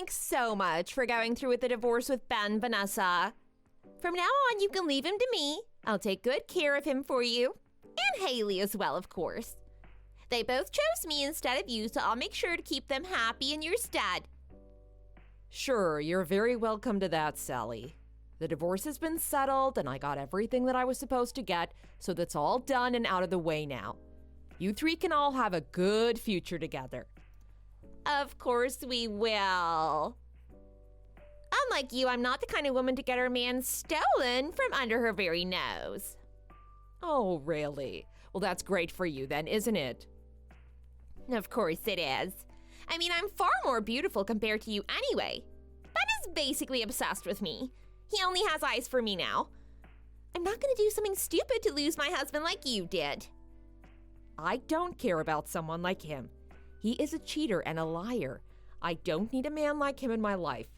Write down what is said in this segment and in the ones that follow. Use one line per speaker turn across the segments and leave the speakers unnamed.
Thanks so much for going through with the divorce with Ben, Vanessa. From now on, you can leave him to me. I'll take good care of him for you. And Hailey as well, of course. They both chose me instead of you, so I'll make sure to keep them happy in your stead.
Sure, you're very welcome to that, Sally. The divorce has been settled, and I got everything that I was supposed to get, so that's all done and out of the way now. You three can all have a good future together.
Of course we will. Unlike you, I'm not the kind of woman to get her man stolen from under her very nose.
Oh, really? Well, that's great for you then, isn't it?
Of course it is. I mean, I'm far more beautiful compared to you anyway. Ben is basically obsessed with me. He only has eyes for me now. I'm not going to do something stupid to lose my husband like you did.
I don't care about someone like him. He is a cheater and a liar. I don't need a man like him in my life.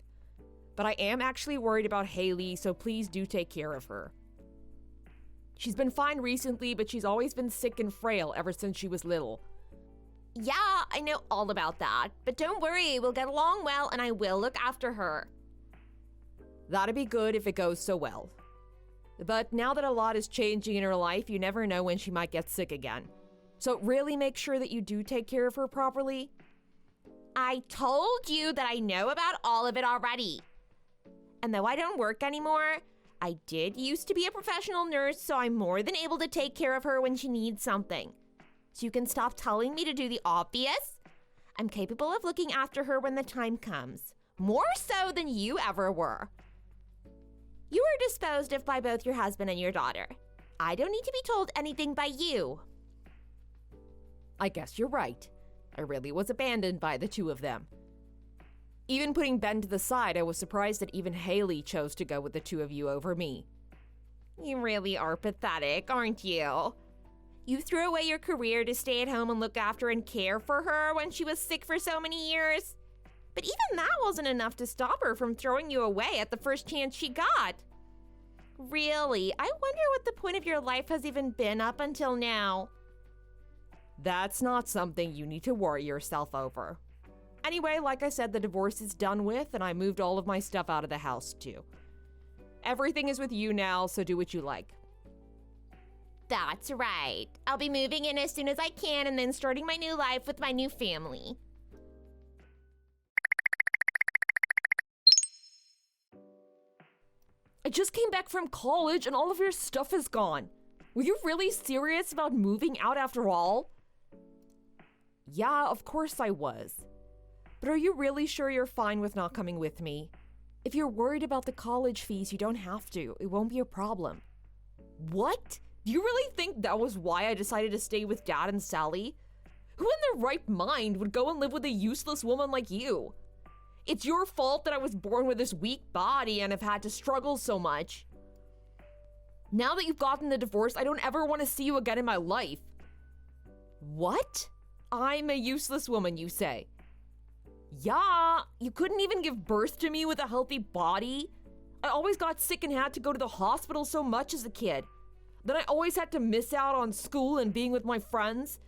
But I am actually worried about Hailey, so please do take care of her. She's been fine recently, but she's always been sick and frail ever since she was little.
Yeah, I know all about that. But don't worry, we'll get along well and I will look after her.
That'd be good if it goes so well. But now that a lot is changing in her life, you never know when she might get sick again. So really make sure that you do take care of her properly.
I told you that I know about all of it already. And though I don't work anymore, I did used to be a professional nurse, so I'm more than able to take care of her when she needs something. So you can stop telling me to do the obvious. I'm capable of looking after her when the time comes. More so than you ever were. You were disposed of by both your husband and your daughter. I don't need to be told anything by you.
I guess you're right. I really was abandoned by the two of them. Even putting Ben to the side, I was surprised that even Hailey chose to go with the two of you over me.
You really are pathetic, aren't you? You threw away your career to stay at home and look after and care for her when she was sick for so many years. But even that wasn't enough to stop her from throwing you away at the first chance she got. Really, I wonder what the point of your life has even been up until now.
That's not something you need to worry yourself over. Anyway, like I said, the divorce is done with, and I moved all of my stuff out of the house, too. Everything is with you now, so do what you like.
That's right. I'll be moving in as soon as I can and then starting my new life with my new family.
I just came back from college, and all of your stuff is gone. Were you really serious about moving out after all? Yeah, of course I was. But are you really sure you're fine with not coming with me? If you're worried about the college fees, you don't have to. It won't be a problem. What? Do you really think that was why I decided to stay with Dad and Sally? Who in their right mind would go and live with a useless woman like you? It's your fault that I was born with this weak body and have had to struggle so much. Now that you've gotten the divorce, I don't ever want to see you again in my life. What? I'm a useless woman, you say? Yeah, you couldn't even give birth to me with a healthy body. I always got sick and had to go to the hospital so much as a kid. Then I always had to miss out on school and being with my friends.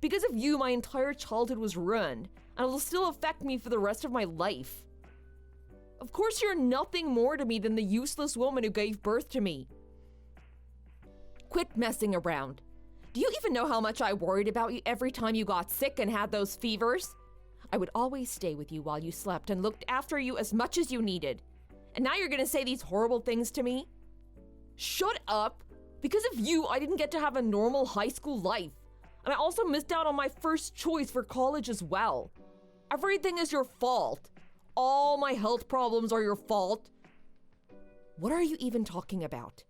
Because of you, my entire childhood was ruined, and it'll still affect me for the rest of my life. Of course, you're nothing more to me than the useless woman who gave birth to me. Quit messing around. Do you even know how much I worried about you every time you got sick and had those fevers? I would always stay with you while you slept and looked after you as much as you needed. And now you're gonna say these horrible things to me? Shut up! Because of you, I didn't get to have a normal high school life. And I also missed out on my first choice for college as well. Everything is your fault. All my health problems are your fault. What are you even talking about?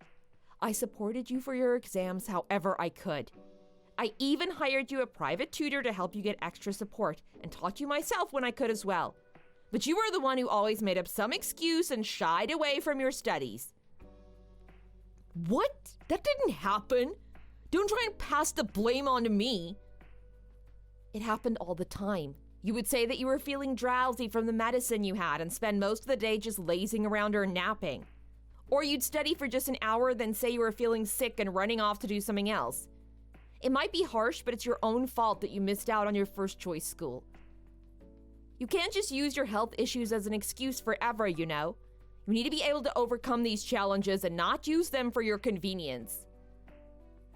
I supported you for your exams however I could. I even hired you a private tutor to help you get extra support and taught you myself when I could as well. But you were the one who always made up some excuse and shied away from your studies. What? That didn't happen. Don't try and pass the blame on to me. It happened all the time. You would say that you were feeling drowsy from the medicine you had and spend most of the day just lazing around or napping. Or you'd study for just an hour, then say you were feeling sick and running off to do something else. It might be harsh, but it's your own fault that you missed out on your first choice school. You can't just use your health issues as an excuse forever, you know. You need to be able to overcome these challenges and not use them for your convenience.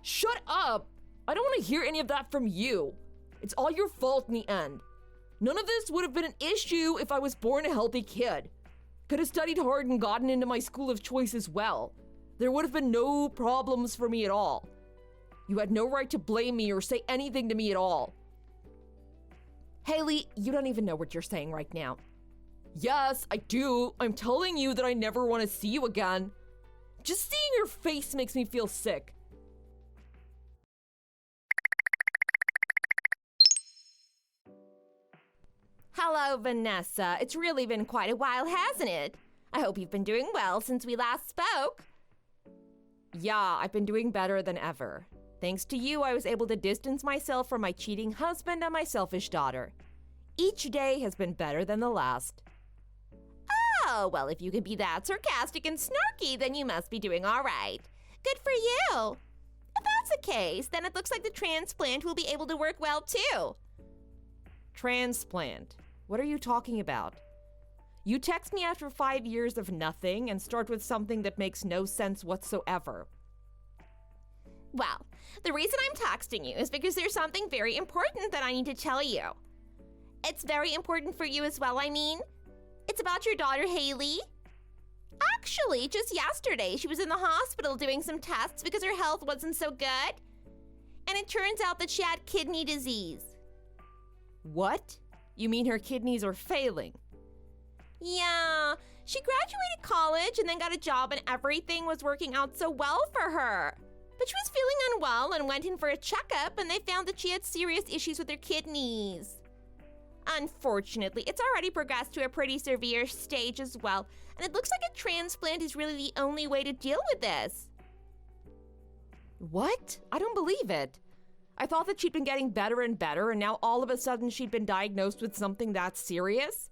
Shut up! I don't want to hear any of that from you. It's all your fault in the end. None of this would have been an issue if I was born a healthy kid. Could have studied hard and gotten into my school of choice as well. There would have been no problems for me at all. You had no right to blame me or say anything to me at all. Hailey, you don't even know what you're saying right now. Yes, I do. I'm telling you that I never want to see you again. Just seeing your face makes me feel sick.
Hello, Vanessa. It's really been quite a while, hasn't it? I hope you've been doing well since we last spoke.
Yeah, I've been doing better than ever. Thanks to you, I was able to distance myself from my cheating husband and my selfish daughter. Each day has been better than the last.
Oh, well, if you can be that sarcastic and snarky, then you must be doing all right. Good for you. If that's the case, then it looks like the transplant will be able to work well, too.
Transplant? What are you talking about? You text me after 5 years of nothing and start with something that makes no sense whatsoever.
Well, the reason I'm texting you is because there's something very important that I need to tell you. It's very important for you as well, I mean. It's about your daughter, Hailey. Actually, just yesterday, she was in the hospital doing some tests because her health wasn't so good. And it turns out that she had kidney disease.
What? You mean her kidneys are failing?
Yeah, she graduated college and then got a job and everything was working out so well for her. But she was feeling unwell and went in for a checkup and they found that she had serious issues with her kidneys. Unfortunately, it's already progressed to a pretty severe stage as well, and it looks like a transplant is really the only way to deal with this.
What? I don't believe it. I thought that she'd been getting better and better, and now all of a sudden she'd been diagnosed with something that serious?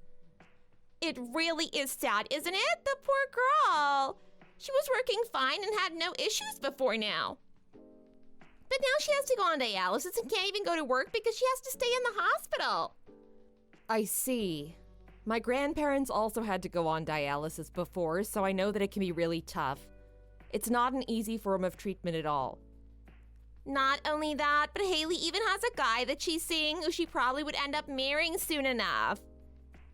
It really is sad, isn't it? The poor girl. She was working fine and had no issues before now. But now she has to go on dialysis and can't even go to work because she has to stay in the hospital.
I see. My grandparents also had to go on dialysis before, so I know that it can be really tough. It's not an easy form of treatment at all.
Not only that, but Hailey even has a guy that she's seeing who she probably would end up marrying soon enough.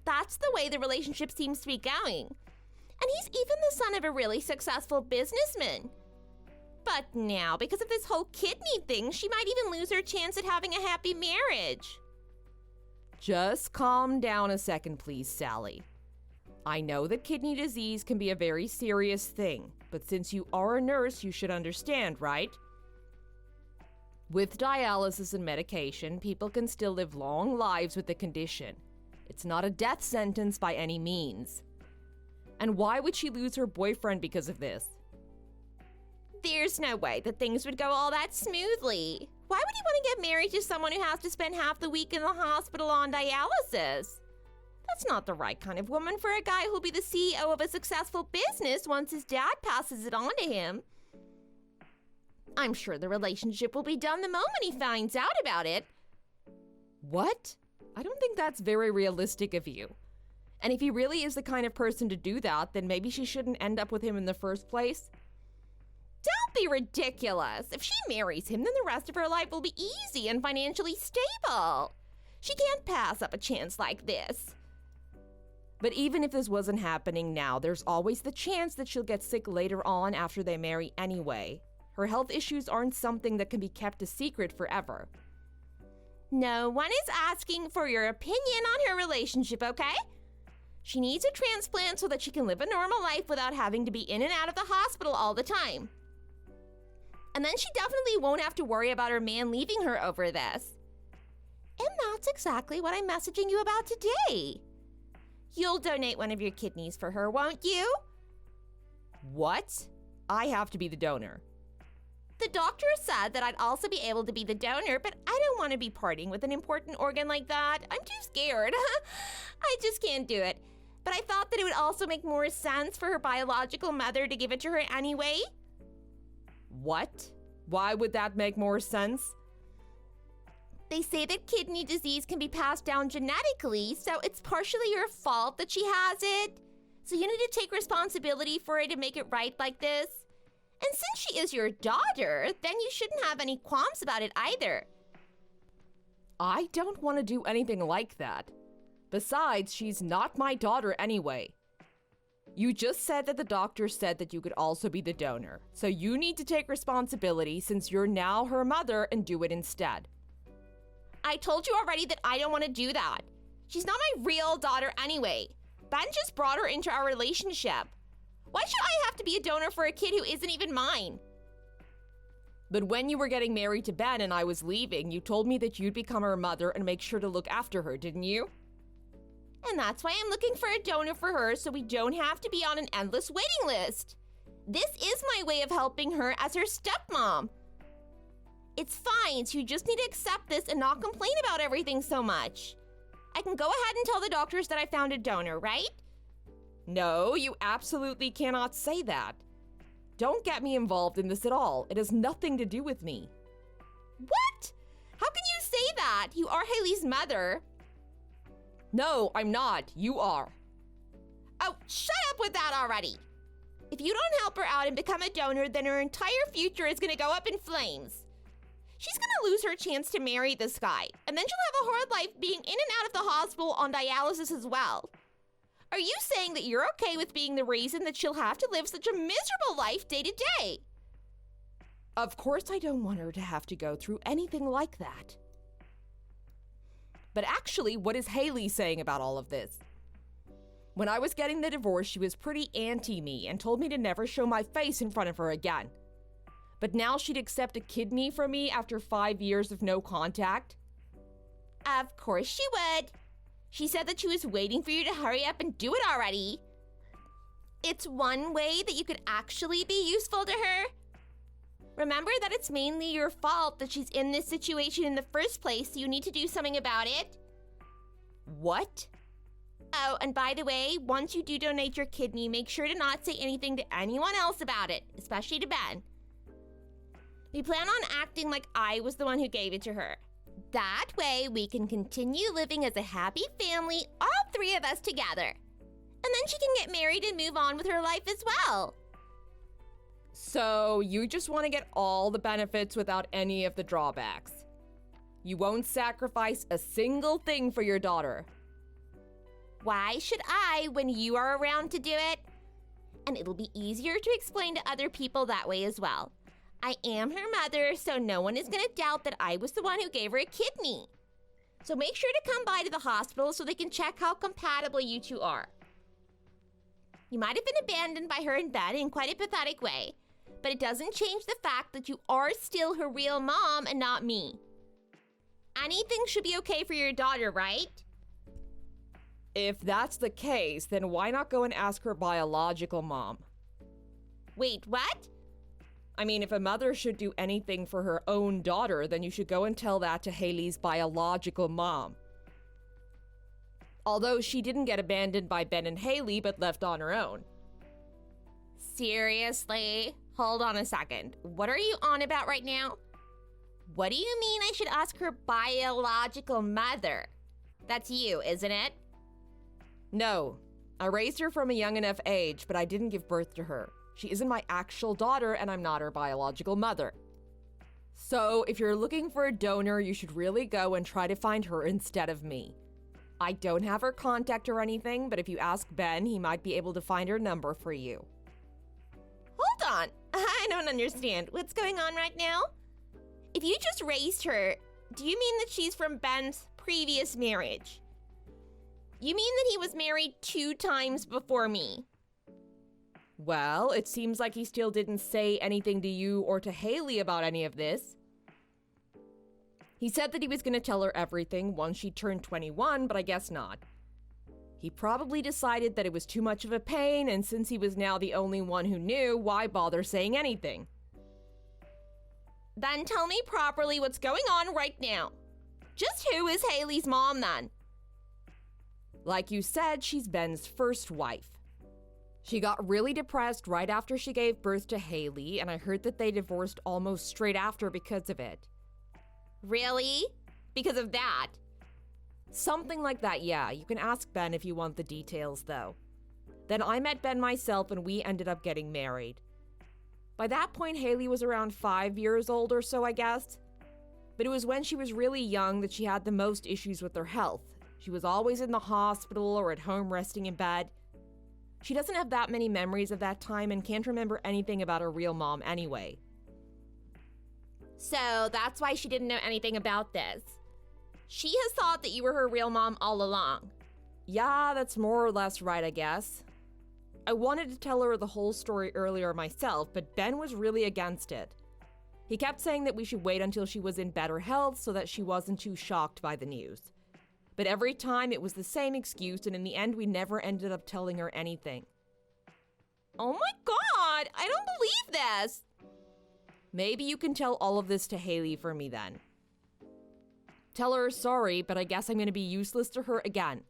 That's the way the relationship seems to be going. And he's even the son of a really successful businessman. But now, because of this whole kidney thing, she might even lose her chance at having a happy marriage.
Just calm down a second, please, Sally. I know that kidney disease can be a very serious thing, but since you are a nurse, you should understand, right? With dialysis and medication, people can still live long lives with the condition. It's not a death sentence by any means. And why would she lose her boyfriend because of this?
There's no way that things would go all that smoothly. Why would you want to get married to someone who has to spend half the week in the hospital on dialysis? That's not the right kind of woman for a guy who'll be the CEO of a successful business once his dad passes it on to him. I'm sure the relationship will be done the moment he finds out about it.
What? I don't think that's very realistic of you. And if he really is the kind of person to do that, then maybe she shouldn't end up with him in the first place.
Don't be ridiculous. If she marries him, then the rest of her life will be easy and financially stable. She can't pass up a chance like this.
But even if this wasn't happening now, there's always the chance that she'll get sick later on after they marry anyway. Her health issues aren't something that can be kept a secret forever.
No one is asking for your opinion on her relationship, okay? She needs a transplant so that she can live a normal life without having to be in and out of the hospital all the time. And then she definitely won't have to worry about her man leaving her over this. And that's exactly what I'm messaging you about today. You'll donate one of your kidneys for her, won't you?
What? I have to be the donor.
The doctor said that I'd also be able to be the donor, but I don't want to be parting with an important organ like that. I'm too scared. I just can't do it. But I thought that it would also make more sense for her biological mother to give it to her anyway.
What? Why would that make more sense?
They say that kidney disease can be passed down genetically, so it's partially your fault that she has it. So you need to take responsibility for it and make it right like this. And since she is your daughter, then you shouldn't have any qualms about it either.
I don't want to do anything like that. Besides, she's not my daughter anyway. You just said that the doctor said that you could also be the donor, so you need to take responsibility since you're now her mother and do it instead.
I told you already that I don't want to do that. She's not my real daughter anyway. Ben just brought her into our relationship. Why should I have to be a donor for a kid who isn't even mine?
But when you were getting married to Ben and I was leaving, you told me that you'd become her mother and make sure to look after her, didn't you?
And that's why I'm looking for a donor for her so we don't have to be on an endless waiting list. This is my way of helping her as her stepmom. It's fine, so you just need to accept this and not complain about everything so much. I can go ahead and tell the doctors that I found a donor, right?
No, you absolutely cannot say that. Don't get me involved in this at all. It has nothing to do with me.
What? How can you say that? You are Hailey's mother.
No, I'm not. You are.
Oh, shut up with that already. If you don't help her out and become a donor, then her entire future is going to go up in flames. She's going to lose her chance to marry this guy, and then she'll have a hard life being in and out of the hospital on dialysis as well. Are you saying that you're okay with being the reason that she'll have to live such a miserable life day to day?
Of course I don't want her to have to go through anything like that. But actually, what is Hailey saying about all of this? When I was getting the divorce, she was pretty anti-me and told me to never show my face in front of her again. But now she'd accept a kidney from me after 5 years of no contact?
Of course she would. She said that she was waiting for you to hurry up and do it already. It's one way that you could actually be useful to her. Remember that it's mainly your fault that she's in this situation in the first place, so you need to do something about it.
What?
Oh, and by the way, once you do donate your kidney, make sure to not say anything to anyone else about it, especially to Ben. We plan on acting like I was the one who gave it to her. That way, we can continue living as a happy family, all three of us together. And then she can get married and move on with her life as well.
So, you just want to get all the benefits without any of the drawbacks. You won't sacrifice a single thing for your daughter.
Why should I when you are around to do it? And it'll be easier to explain to other people that way as well. I am her mother, so no one is going to doubt that I was the one who gave her a kidney. So make sure to come by to the hospital so they can check how compatible you two are. You might have been abandoned by her and Ben in quite a pathetic way, but it doesn't change the fact that you are still her real mom and not me. Anything should be okay for your daughter, right?
If that's the case, then why not go and ask her biological mom?
Wait, what?
I mean, if a mother should do anything for her own daughter, then you should go and tell that to Hailey's biological mom. Although she didn't get abandoned by Ben and Hailey, but left on her own.
Seriously? Hold on a second. What are you on about right now? What do you mean I should ask her biological mother? That's you, isn't it?
No. I raised her from a young enough age, but I didn't give birth to her. She isn't my actual daughter, and I'm not her biological mother. So, if you're looking for a donor, you should really go and try to find her instead of me. I don't have her contact or anything, but if you ask Ben, he might be able to find her number for you.
Hold on. I don't understand. What's going on right now? If you just raised her, do you mean that she's from Ben's previous marriage? You mean that he was married 2 times before me?
Well, it seems like he still didn't say anything to you or to Hailey about any of this. He said that he was going to tell her everything once she turned 21, but I guess not. He probably decided that it was too much of a pain, and since he was now the only one who knew, why bother saying anything?
Then tell me properly what's going on right now. Just who is Hailey's mom then?
Like you said, she's Ben's first wife. She got really depressed right after she gave birth to Hailey, and I heard that they divorced almost straight after because of it.
Really? because of that.
Something like that, yeah. You can ask Ben if you want the details, though. Then I met Ben myself and we ended up getting married. By that point, Hailey was around 5 years old or so, I guess. But it was when she was really young that she had the most issues with her health. She was always in the hospital or at home resting in bed. She doesn't have that many memories of that time and can't remember anything about her real mom anyway.
So that's why she didn't know anything about this. She has thought that you were her real mom all along.
Yeah, that's more or less right, I guess. I wanted to tell her the whole story earlier myself, but Ben was really against it. He kept saying that we should wait until she was in better health so that she wasn't too shocked by the news. But every time it was the same excuse, and in the end we never ended up telling her anything.
Oh my god, I don't believe this!
Maybe you can tell all of this to Hailey for me then. Tell her sorry, but I guess I'm going to be useless to her again.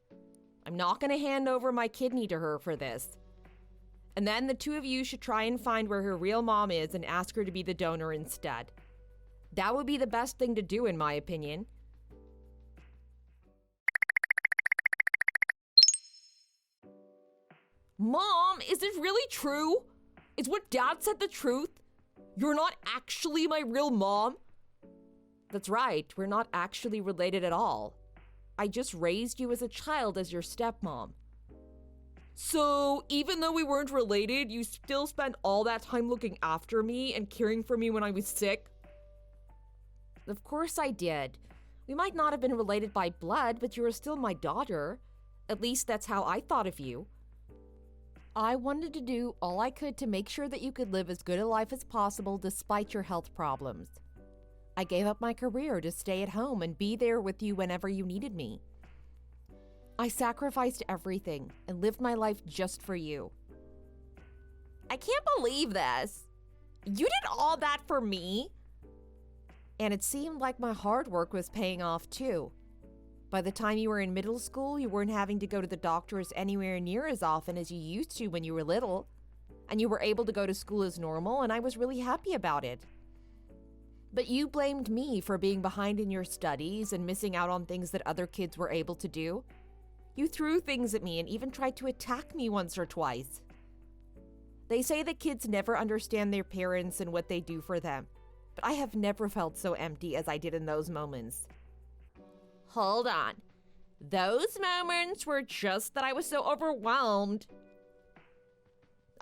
I'm not going to hand over my kidney to her for this. And then the two of you should try and find where her real mom is and ask her to be the donor instead. That would be the best thing to do, in my opinion.
Mom, is it really true? Is what Dad said the truth? You're not actually my real mom?
That's right, we're not actually related at all. I just raised you as a child as your stepmom.
So, even though we weren't related, you still spent all that time looking after me and caring for me when I was sick?
Of course I did. We might not have been related by blood, but you were still my daughter. At least that's how I thought of you. I wanted to do all I could to make sure that you could live as good a life as possible despite your health problems. I gave up my career to stay at home and be there with you whenever you needed me. I sacrificed everything and lived my life just for you.
I can't believe this. You did all that for me?
And it seemed like my hard work was paying off too. By the time you were in middle school, you weren't having to go to the doctors anywhere near as often as you used to when you were little. And you were able to go to school as normal, and I was really happy about it. But you blamed me for being behind in your studies and missing out on things that other kids were able to do. You threw things at me and even tried to attack me once or twice. They say that kids never understand their parents and what they do for them, but I have never felt so empty as I did in those moments.
Hold on. Those moments were just that I was so overwhelmed.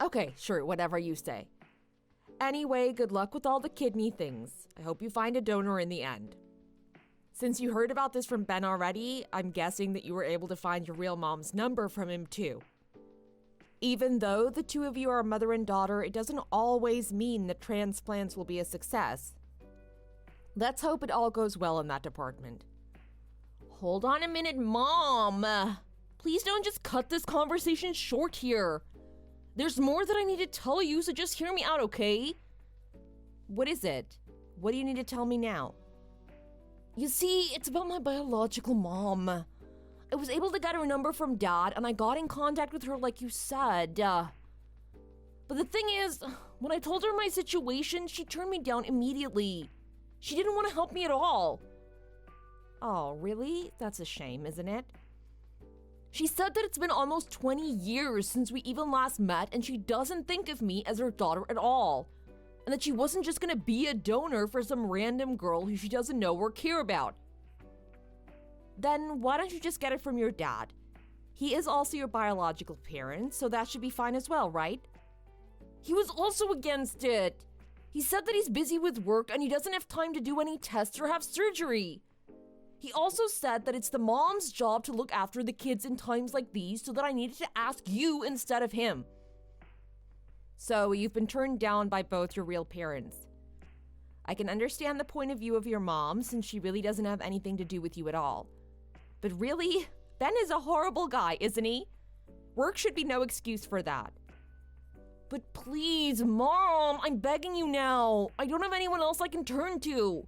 Okay, sure, whatever you say. Anyway, good luck with all the kidney things. I hope you find a donor in the end. Since you heard about this from Ben already, I'm guessing that you were able to find your real mom's number from him too. Even though the two of you are mother and daughter, it doesn't always mean that transplants will be a success. Let's hope it all goes well in that department.
Hold on a minute, Mom. Please don't just cut this conversation short here. There's more that I need to tell you, so just hear me out, okay?
What is it? What do you need to tell me now?
You see, it's about my biological mom. I was able to get her number from Dad, and I got in contact with her like you said. But the thing is, when I told her my situation, she turned me down immediately. She didn't want to help me at all.
Oh, really? That's a shame, isn't it?
She said that it's been almost 20 years since we even last met, and she doesn't think of me as her daughter at all. And that she wasn't just gonna be a donor for some random girl who she doesn't know or care about.
Then why don't you just get it from your dad? He is also your biological parent, so that should be fine as well, right?
He was also against it. He said that he's busy with work and he doesn't have time to do any tests or have surgery. He also said that it's the mom's job to look after the kids in times like these, so that I needed to ask you instead of him.
So you've been turned down by both your real parents. I can understand the point of view of your mom, since she really doesn't have anything to do with you at all. But really, Ben is a horrible guy, isn't he? Work should be no excuse for that.
But please, Mom, I'm begging you now. I don't have anyone else I can turn to.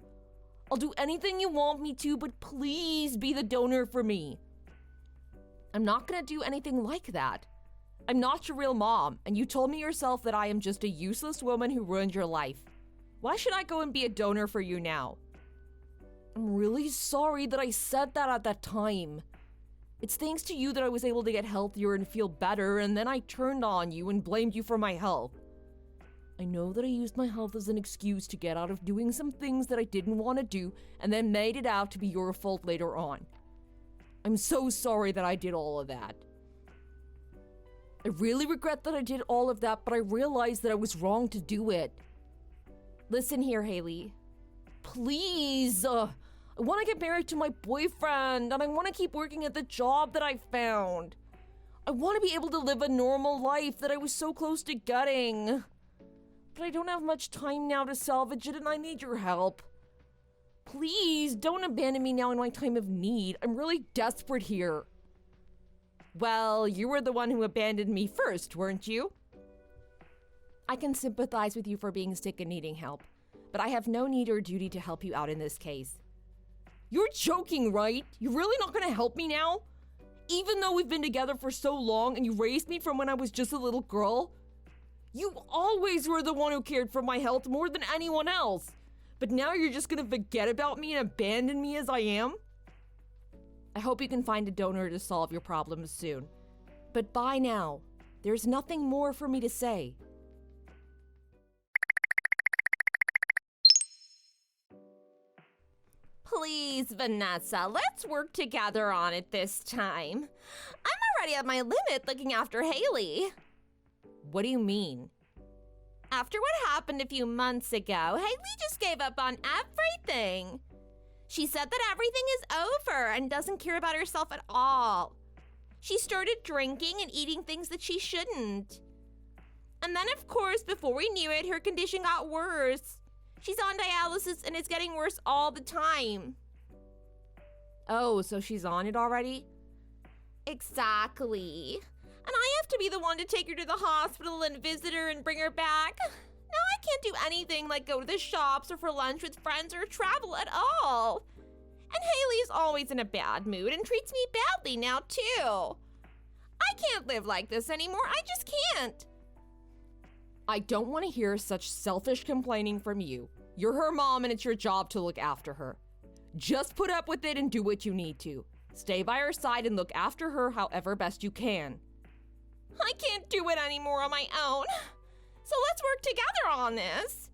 I'll do anything you want me to, but please be the donor for me.
I'm not gonna do anything like that. I'm not your real mom, and you told me yourself that I am just a useless woman who ruined your life. Why should I go and be a donor for you now? I'm really sorry that I said that at that time. It's thanks to you that I was able to get healthier and feel better, and then I turned on you and blamed you for my health. I know that I used my health as an excuse to get out of doing some things that I didn't want to do, and then made it out to be your fault later on. I'm so sorry that I did all of that. I really regret that I did all of that, but I realized that I was wrong to do it.
Listen here, Hailey.
Please, I want to get married to my boyfriend, and I want to keep working at the job that I found. I want to be able to live a normal life that I was so close to getting. But I don't have much time now to salvage it, and I need your help. Please, don't abandon me now in my time of need. I'm really desperate here.
Well, you were the one who abandoned me first, weren't you? I can sympathize with you for being sick and needing help, but I have no need or duty to help you out in this case.
You're joking, right? You're really not gonna help me now? Even though we've been together for so long and you raised me from when I was just a little girl? You always were the one who cared for my health more than anyone else. But now you're just gonna forget about me and abandon me as I am?
I hope you can find a donor to solve your problems soon. But bye now. There's nothing more for me to say. Please, Vanessa, let's work together on it this time. I'm already at my limit looking after Hailey.
What do you mean?
After what happened a few months ago, Hailey just gave up on everything. She said that everything is over and doesn't care about herself at all. She started drinking and eating things that she shouldn't. And then, of course, before we knew it, her condition got worse. She's on dialysis and it's getting worse all the time.
Oh, so she's on it already?
Exactly. And I have to be the one to take her to the hospital and visit her and bring her back. Now I can't do anything like go to the shops or for lunch with friends or travel at all. And Hailey is always in a bad mood and treats me badly now too. I can't live like this anymore. I just can't.
I don't want to hear such selfish complaining from you. You're her mom and it's your job to look after her. Just put up with it and do what you need to. Stay by her side and look after her however best you can.
I can't do it anymore on my own. So let's work together on this.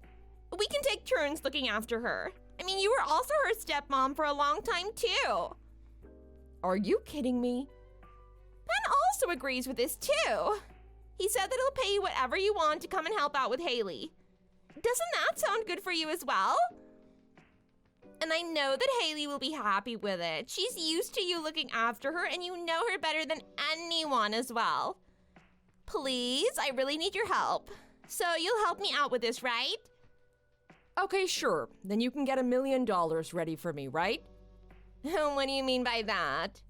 We can take turns looking after her. I mean, you were also her stepmom for a long time too.
Are you kidding me?
Ben also agrees with this too. He said that he'll pay you whatever you want to come and help out with Hailey. Doesn't that sound good for you as well? And I know that Hailey will be happy with it. She's used to you looking after her and you know her better than anyone as well. Please, I really need your help. So you'll help me out with this, right?
Okay, sure. Then you can get $1 million ready for me, right?
What do you mean by that?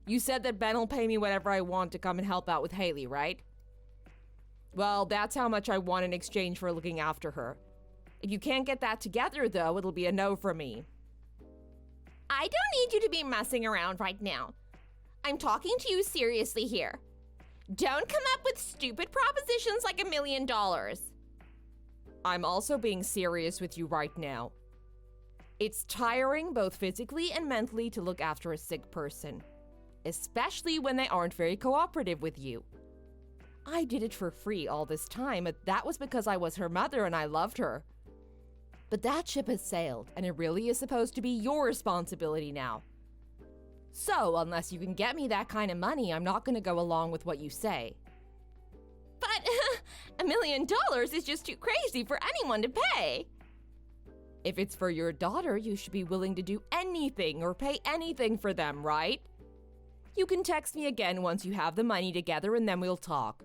You said that Ben will pay me whatever I want to come and help out with Hailey, right? Well, that's how much I want in exchange for looking after her. If you can't get that together, though, it'll be a no for me.
I don't need you to be messing around right now. I'm talking to you seriously here. Don't come up with stupid propositions like $1 million.
I'm also being serious with you right now. It's tiring both physically and mentally to look after a sick person, especially when they aren't very cooperative with you. I did it for free all this time, but that was because I was her mother and I loved her. But that ship has sailed, and it really is supposed to be your responsibility now. So, unless you can get me that kind of money, I'm not going to go along with what you say.
But $1 million is just too crazy for anyone to pay.
If it's for your daughter, you should be willing to do anything or pay anything for them, right? You can text me again once you have the money together and then we'll talk.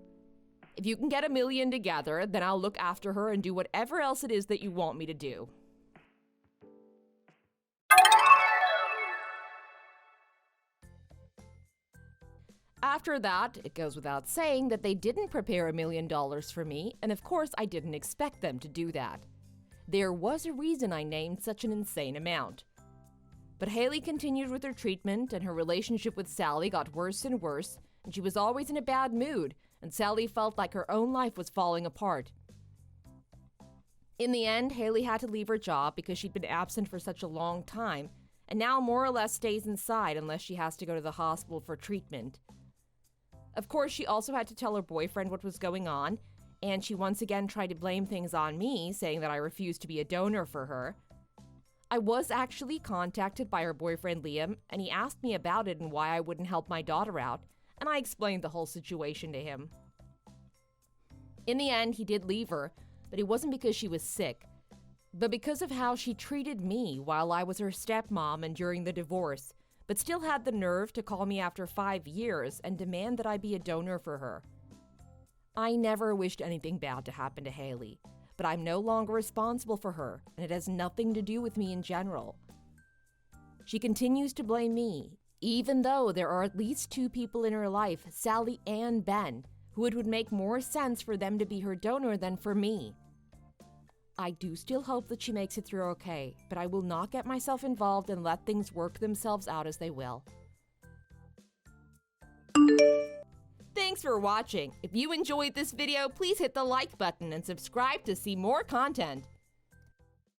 If you can get $1 million together, then I'll look after her and do whatever else it is that you want me to do. After that, it goes without saying that they didn't prepare $1 million for me, and of course I didn't expect them to do that. There was a reason I named such an insane amount. But Hailey continued with her treatment, and her relationship with Sally got worse and worse, and she was always in a bad mood, and Sally felt like her own life was falling apart. In the end, Hailey had to leave her job because she'd been absent for such a long time, and now more or less stays inside unless she has to go to the hospital for treatment. Of course, she also had to tell her boyfriend what was going on, and she once again tried to blame things on me, saying that I refused to be a donor for her. I was actually contacted by her boyfriend Liam, and he asked me about it and why I wouldn't help my daughter out, and I explained the whole situation to him. In the end, he did leave her, but it wasn't because she was sick, but because of how she treated me while I was her stepmom and during the divorce, but still had the nerve to call me after 5 years and demand that I be a donor for her. I never wished anything bad to happen to Hailey, but I'm no longer responsible for her, and it has nothing to do with me in general. She continues to blame me, even though there are at least 2 people in her life, Sally and Ben, who it would make more sense for them to be her donor than for me. I do still hope that she makes it through okay, but I will not get myself involved and let things work themselves out as they will. Thanks for watching. If you enjoyed this video, please hit the like button and subscribe to see more content.